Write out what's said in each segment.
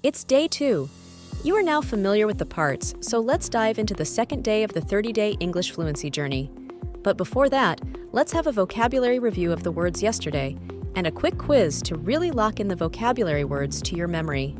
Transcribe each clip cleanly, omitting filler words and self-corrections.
It's day 2. You are now familiar with the parts, so let's dive into the second day of the 30-day English fluency journey. But before that, let's have a vocabulary review of the words yesterday and a quick quiz to really lock in the vocabulary words to your memory.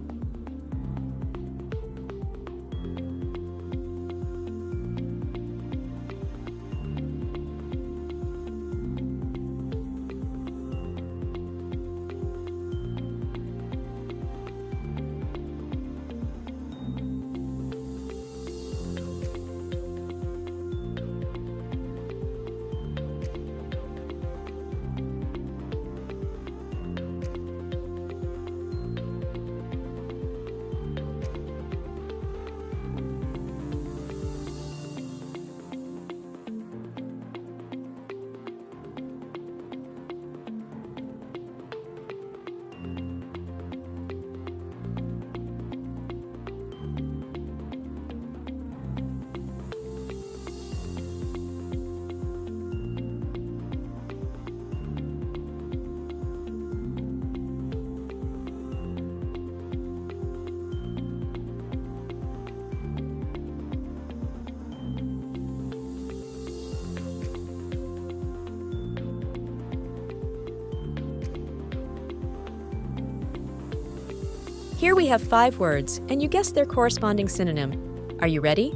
Here we have 5 words, and you guessed their corresponding synonym. Are you ready?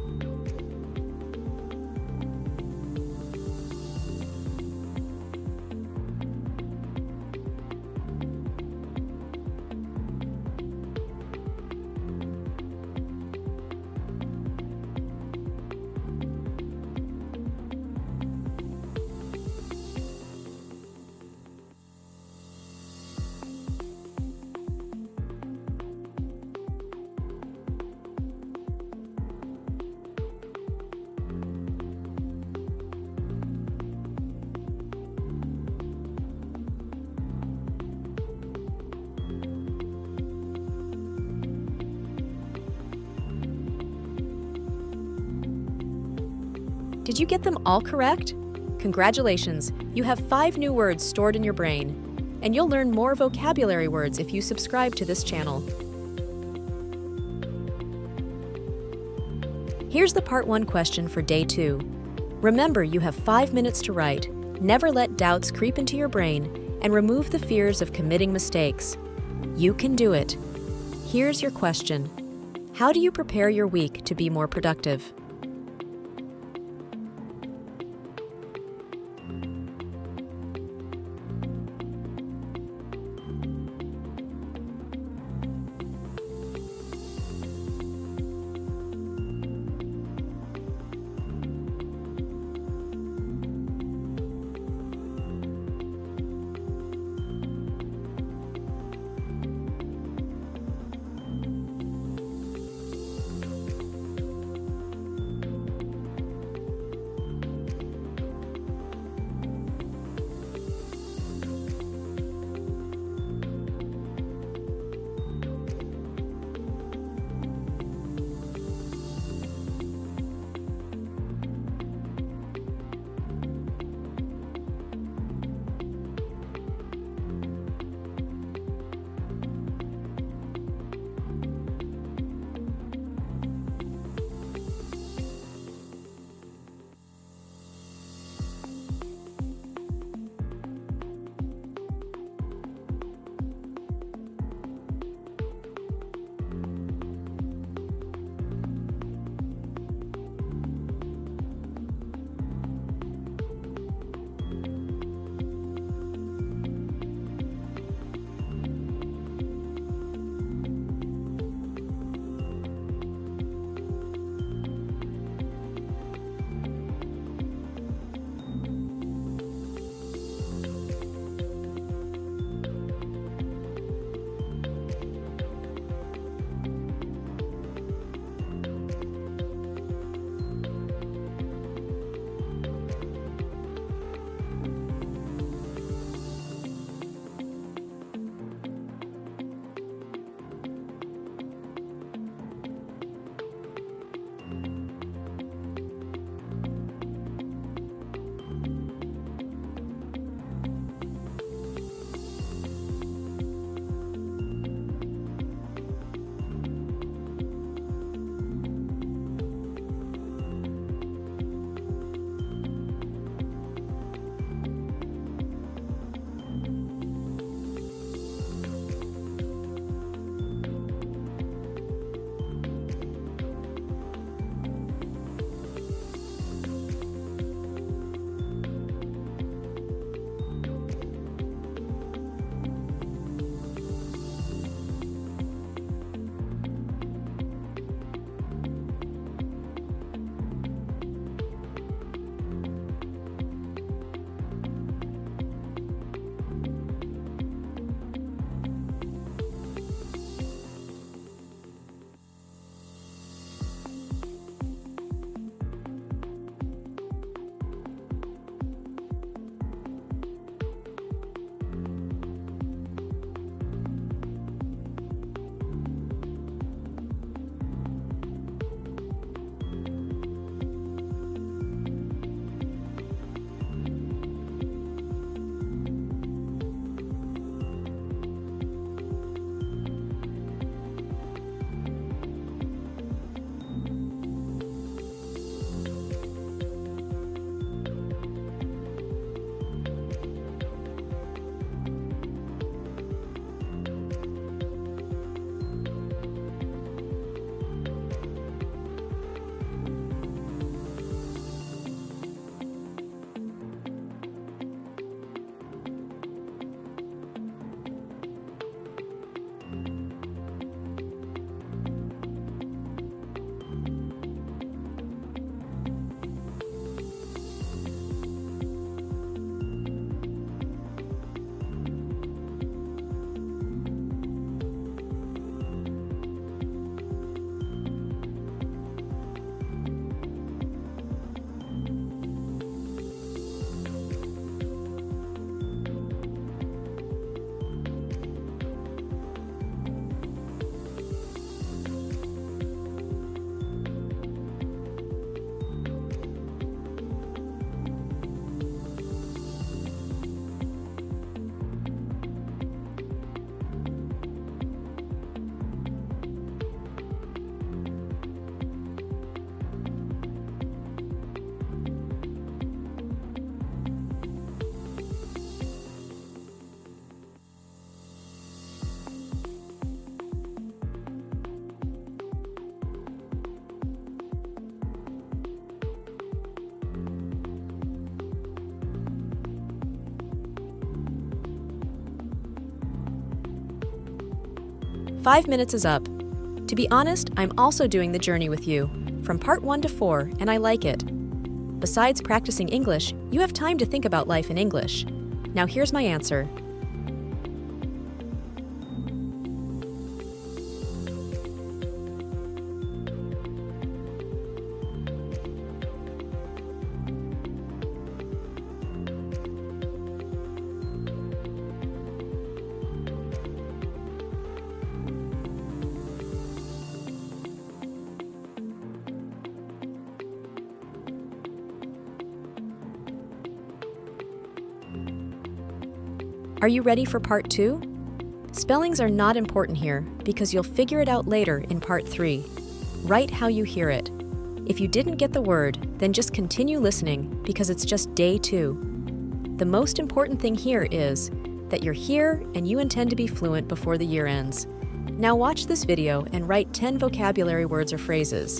Did you get them all correct? Congratulations, you have 5 new words stored in your brain, and you'll learn more vocabulary words if you subscribe to this channel. Here's the Part 1 question for Day 2. Remember, you have 5 minutes to write. Never let doubts creep into your brain, and remove the fears of committing mistakes. You can do it. Here's your question. How do you prepare your week to be more productive? 5 minutes is up. To be honest, I'm also doing the journey with you, from part 1 to 4, and I like it. Besides practicing English, you have time to think about life in English. Now here's my answer. Are you ready for part 2? Spellings are not important here because you'll figure it out later in part 3. Write how you hear it. If you didn't get the word, then just continue listening because it's just day 2. The most important thing here is that you're here and you intend to be fluent before the year ends. Now watch this video and write 10 vocabulary words or phrases.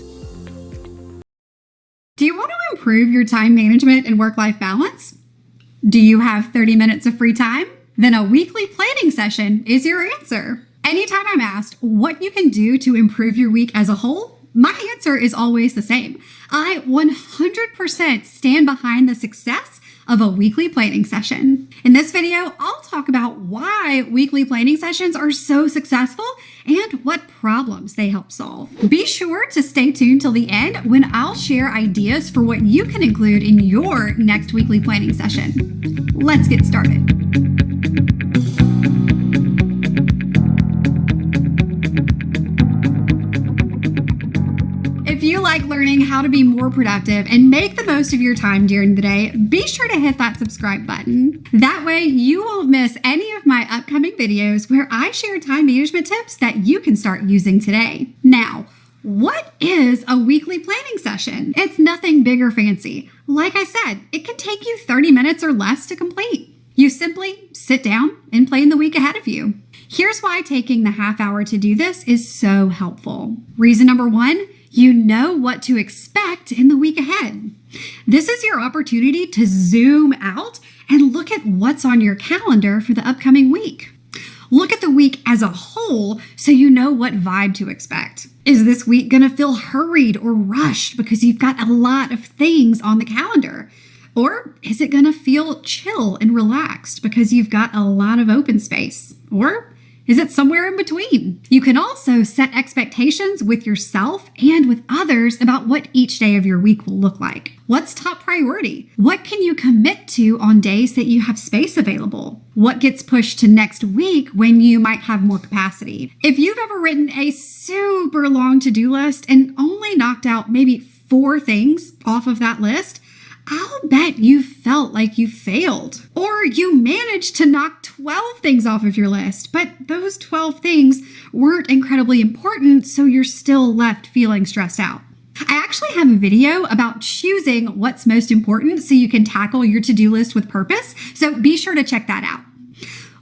Do you want to improve your time management and work-life balance? Do you have 30 minutes of free time? Then a weekly planning session is your answer. Anytime I'm asked what you can do to improve your week as a whole, my answer is always the same. I 100% stand behind the success of a weekly planning session. In this video, I'll talk about why weekly planning sessions are so successful and what problems they help solve. Be sure to stay tuned till the end when I'll share ideas for what you can include in your next weekly planning session. Let's get started. If you like learning how to be more productive and make the most of your time during the day, be sure to hit that subscribe button. That way you won't miss any of my upcoming videos where I share time management tips that you can start using today. Now, what is a weekly planning session? It's nothing big or fancy. Like I said, it can take you 30 minutes or less to complete. You simply sit down and plan the week ahead of you. Here's why taking the half hour to do this is so helpful. Reason number 1, you know what to expect in the week ahead. This is your opportunity to zoom out and look at what's on your calendar for the upcoming week. Look at the week as a whole so you know what vibe to expect. Is this week going to feel hurried or rushed because you've got a lot of things on the calendar? Or is it going to feel chill and relaxed because you've got a lot of open space? Or is it somewhere in between? You can also set expectations with yourself and with others about what each day of your week will look like. What's top priority? What can you commit to on days that you have space available? What gets pushed to next week when you might have more capacity? If you've ever written a super long to-do list and only knocked out maybe 4 things off of that list, I'll bet you felt like you failed. Or you managed to knock 12 things off of your list, but those 12 things weren't incredibly important, so you're still left feeling stressed out. I actually have a video about choosing what's most important so you can tackle your to-do list with purpose, so be sure to check that out.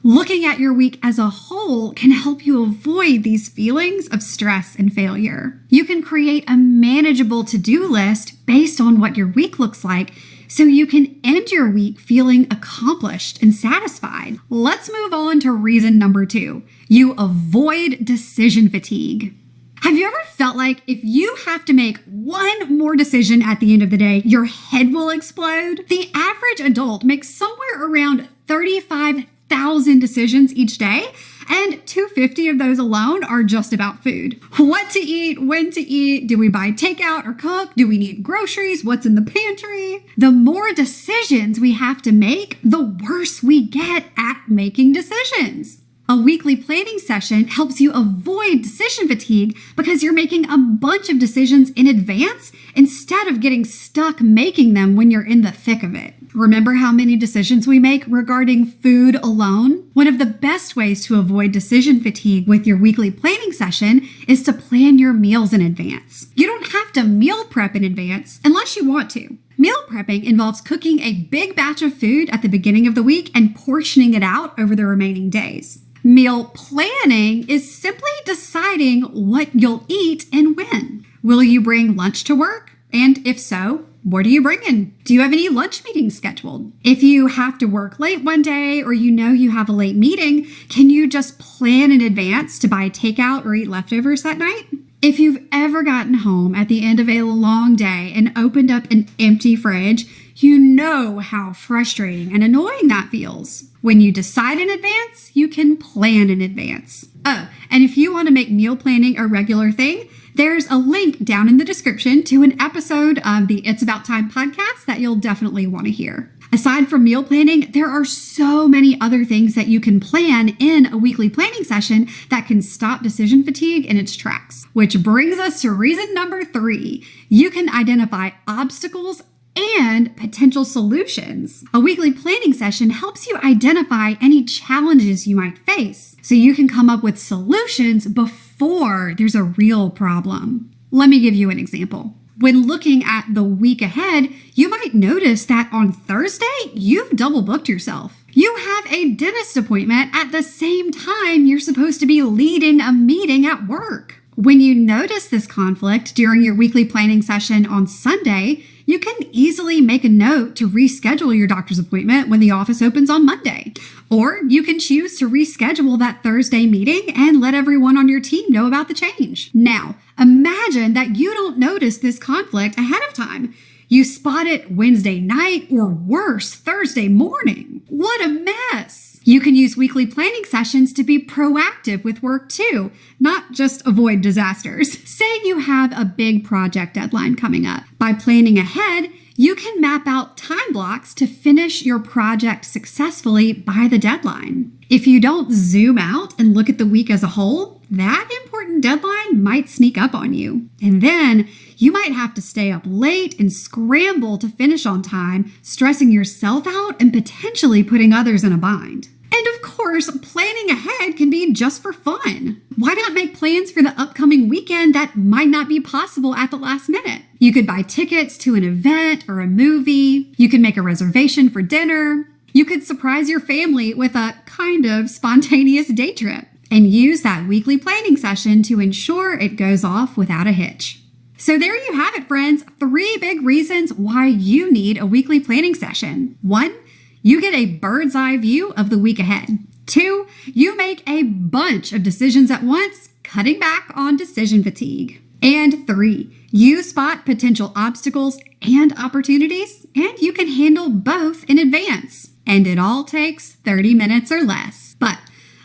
Looking at your week as a whole can help you avoid these feelings of stress and failure. You can create a manageable to-do list based on what your week looks like so you can end your week feeling accomplished and satisfied. Let's move on to reason number 2. You avoid decision fatigue. Have you ever felt like if you have to make one more decision at the end of the day, your head will explode? The average adult makes somewhere around 35,000 decisions each day, and 250 of those alone are just about food. What to eat, when to eat, do we buy takeout or cook? Do we need groceries? What's in the pantry? The more decisions we have to make, the worse we get at making decisions. A weekly planning session helps you avoid decision fatigue because you're making a bunch of decisions in advance instead of getting stuck making them when you're in the thick of it. Remember how many decisions we make regarding food alone? One of the best ways to avoid decision fatigue with your weekly planning session is to plan your meals in advance. You don't have to meal prep in advance unless you want to. Meal prepping involves cooking a big batch of food at the beginning of the week and portioning it out over the remaining days. Meal planning is simply deciding what you'll eat and when. Will you bring lunch to work? And if so, What are you bringing? Do you have any lunch meetings scheduled? If you have to work late one day or you know you have a late meeting, can you just plan in advance to buy takeout or eat leftovers that night? If you've ever gotten home at the end of a long day and opened up an empty fridge, you know how frustrating and annoying that feels. When you decide in advance, you can plan in advance. Oh, and if you want to make meal planning a regular thing, there's a link down in the description to an episode of the It's About Time podcast that you'll definitely want to hear. Aside from meal planning, there are so many other things that you can plan in a weekly planning session that can stop decision fatigue in its tracks. Which brings us to reason number 3. You can identify obstacles and potential solutions. A weekly planning session helps you identify any challenges you might face so you can come up with solutions before there's a real problem. Let me give you an example. When looking at the week ahead, you might notice that on Thursday, you've double booked yourself. You have a dentist appointment at the same time you're supposed to be leading a meeting at work. When you notice this conflict during your weekly planning session on Sunday, you can easily make a note to reschedule your doctor's appointment when the office opens on Monday. Or you can choose to reschedule that Thursday meeting and let everyone on your team know about the change. Now, imagine that you don't notice this conflict ahead of time. You spot it Wednesday night or worse, Thursday morning. What a mess! You can use weekly planning sessions to be proactive with work too, not just avoid disasters. Say you have a big project deadline coming up. By planning ahead, you can map out time blocks to finish your project successfully by the deadline. If you don't zoom out and look at the week as a whole, that important deadline might sneak up on you. And then you might have to stay up late and scramble to finish on time, stressing yourself out and potentially putting others in a bind. And of course, planning ahead can be just for fun. Why not make plans for the upcoming weekend that might not be possible at the last minute? You could buy tickets to an event or a movie. You could make a reservation for dinner. You could surprise your family with a kind of spontaneous day trip and use that weekly planning session to ensure it goes off without a hitch. So there you have it, friends. 3 big reasons why you need a weekly planning session. 1, you get a bird's eye view of the week ahead. 2, you make a bunch of decisions at once, cutting back on decision fatigue. And 3, you spot potential obstacles and opportunities, and you can handle both in advance. And it all takes 30 minutes or less. But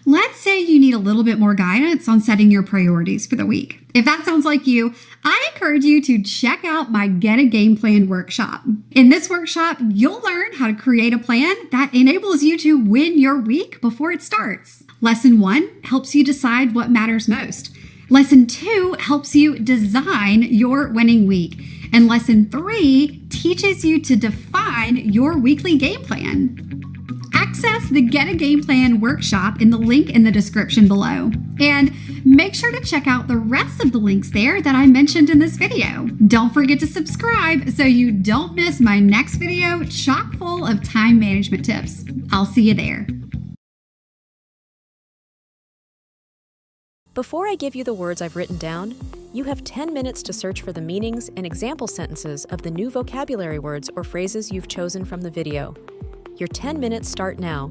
let's say you need a little bit more guidance on setting your priorities for the week. If that sounds like you, I encourage you to check out my Get a Game Plan workshop. In this workshop, you'll learn how to create a plan that enables you to win your week before it starts. Lesson 1 helps you decide what matters most. Lesson 2 helps you design your winning week. And lesson 3 teaches you to define your weekly game plan. Access the Get a Game Plan workshop in the link in the description below. And make sure to check out the rest of the links there that I mentioned in this video. Don't forget to subscribe so you don't miss my next video chock full of time management tips. I'll see you there. Before I give you the words I've written down, you have 10 minutes to search for the meanings and example sentences of the new vocabulary words or phrases you've chosen from the video. Your 10 minutes start now.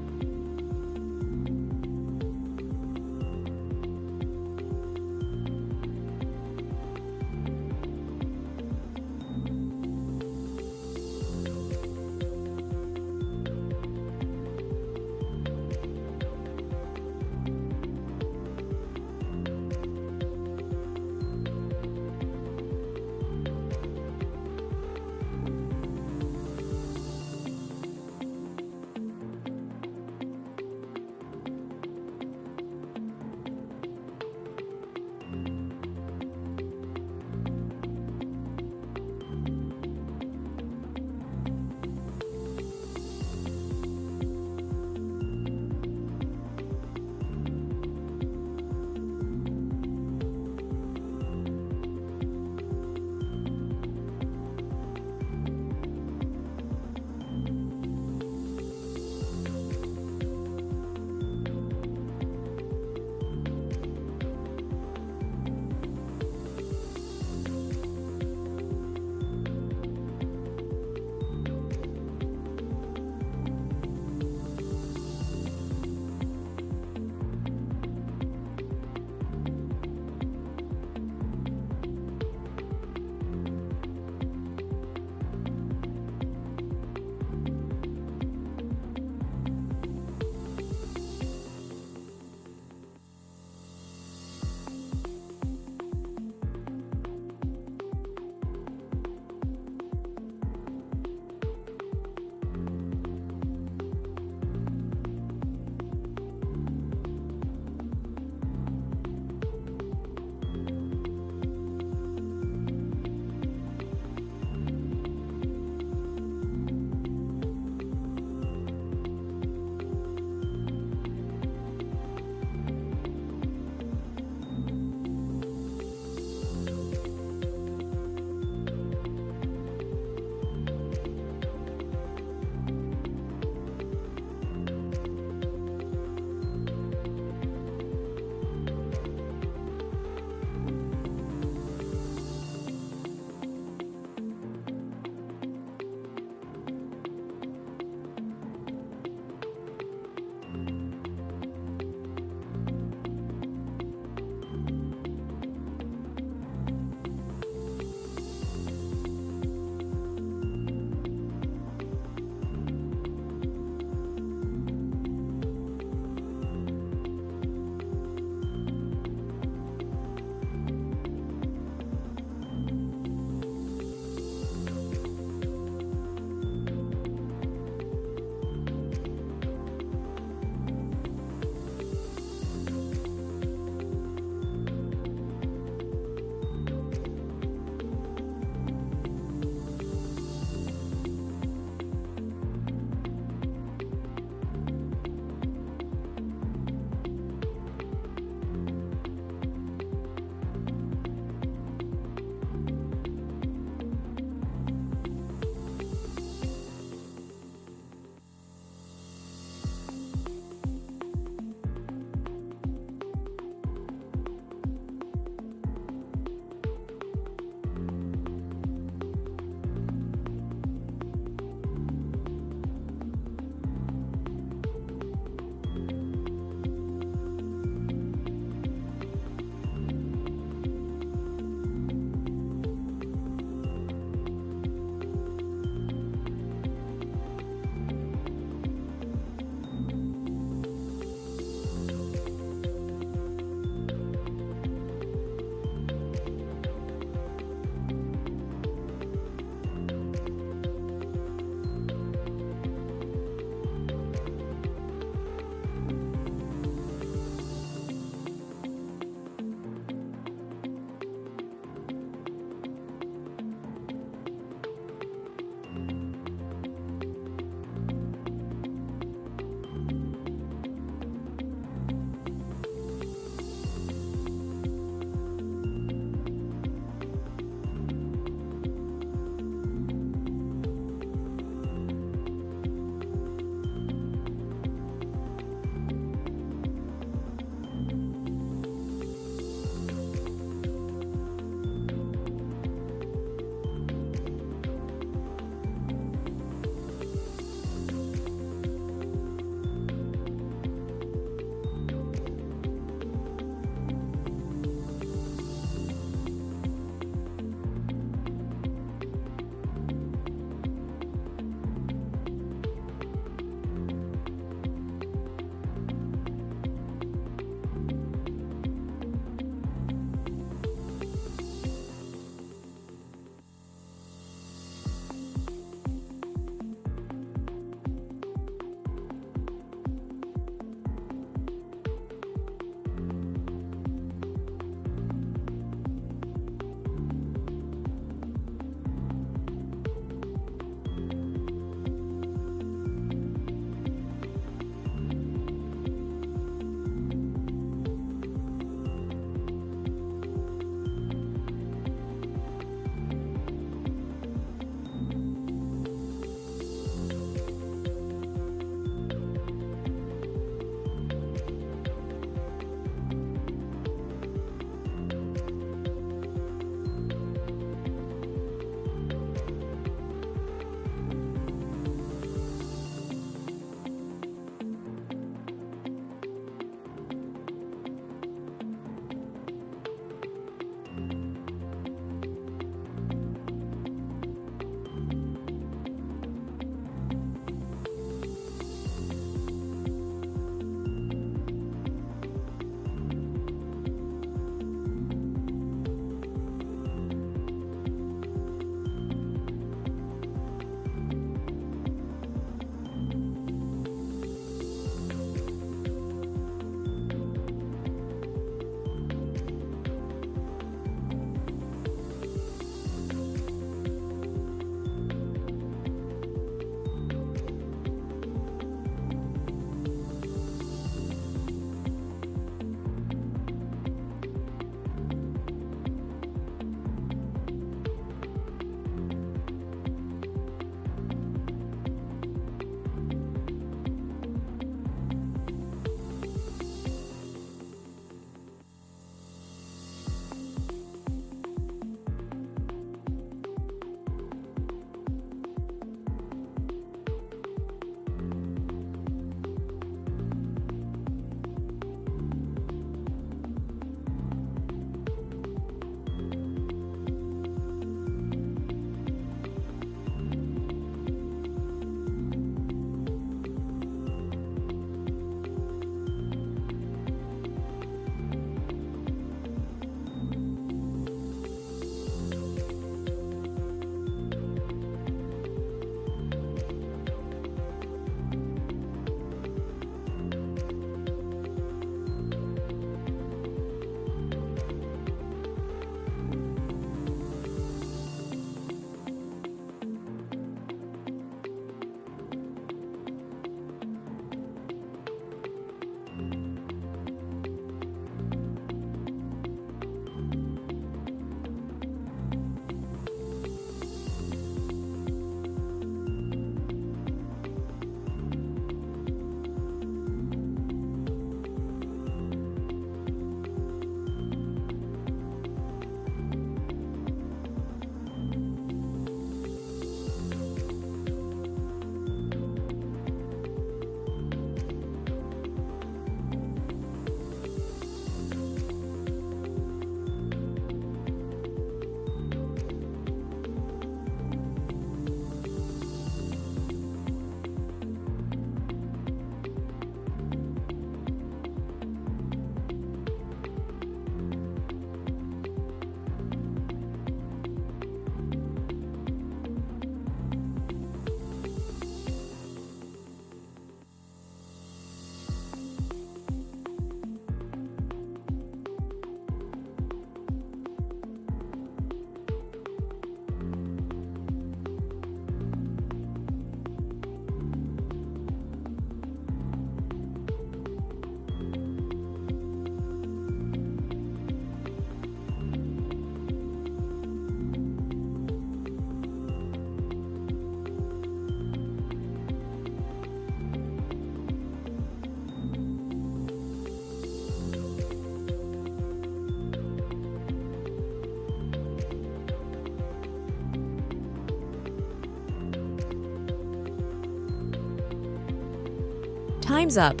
Time's up!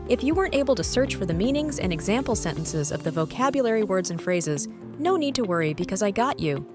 If you weren't able to search for the meanings and example sentences of the vocabulary words and phrases, no need to worry because I got you.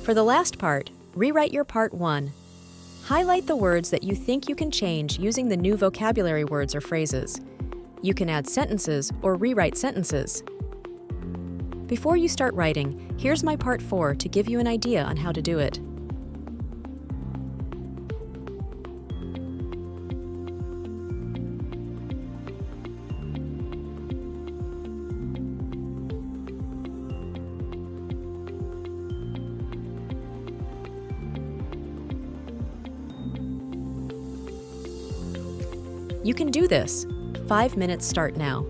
For the last part, rewrite your Part 1. Highlight the words that you think you can change using the new vocabulary words or phrases. You can add sentences or rewrite sentences. Before you start writing, here's my Part 4 to give you an idea on how to do it. You can do this. 5 minutes start now.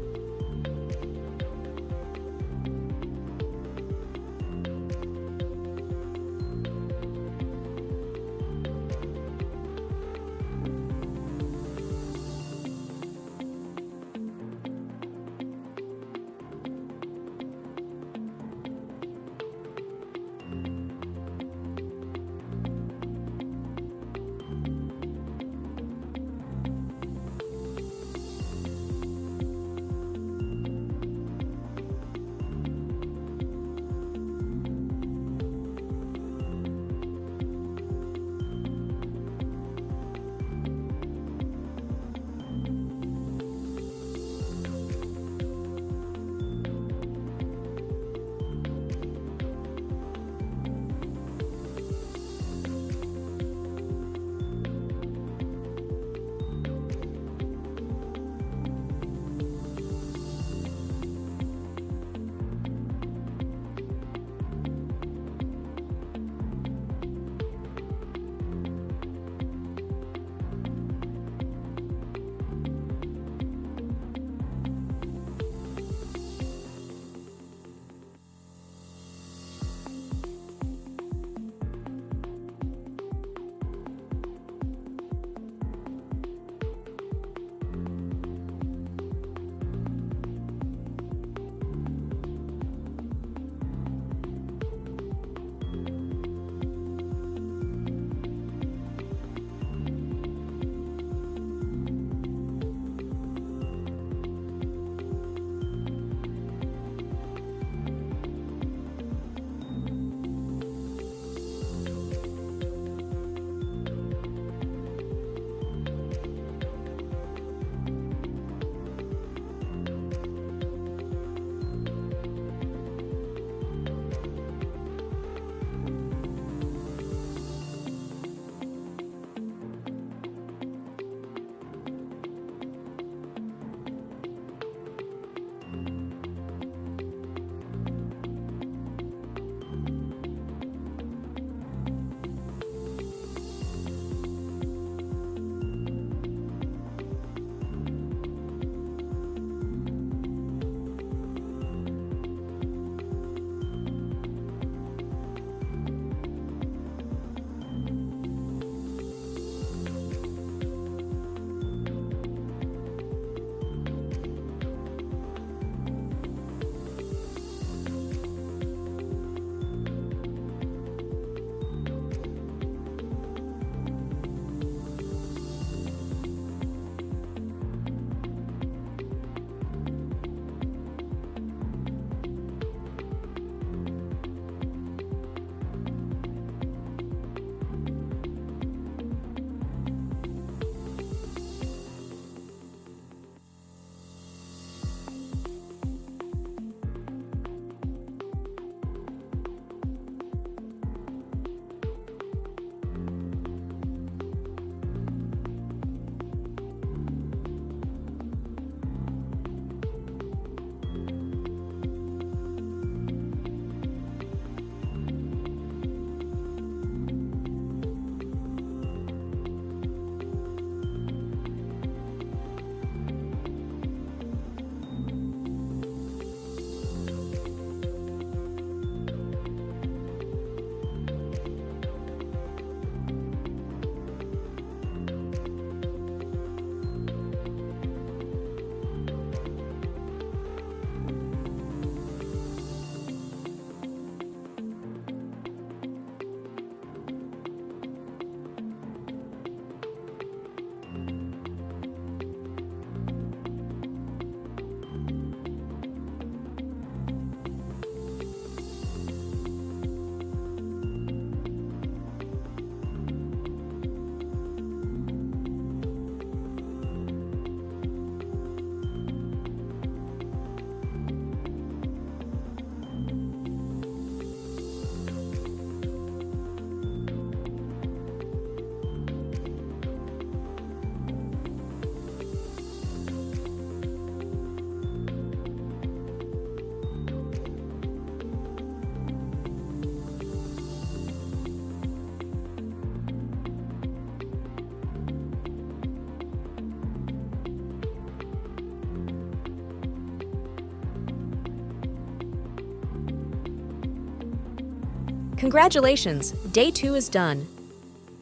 Congratulations, day 2 is done.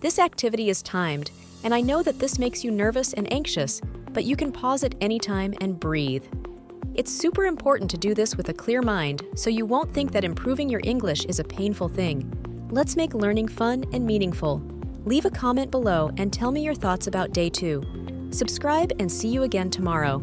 This activity is timed, and I know that this makes you nervous and anxious, but you can pause at any time and breathe. It's super important to do this with a clear mind so you won't think that improving your English is a painful thing. Let's make learning fun and meaningful. Leave a comment below and tell me your thoughts about day 2. Subscribe and see you again tomorrow.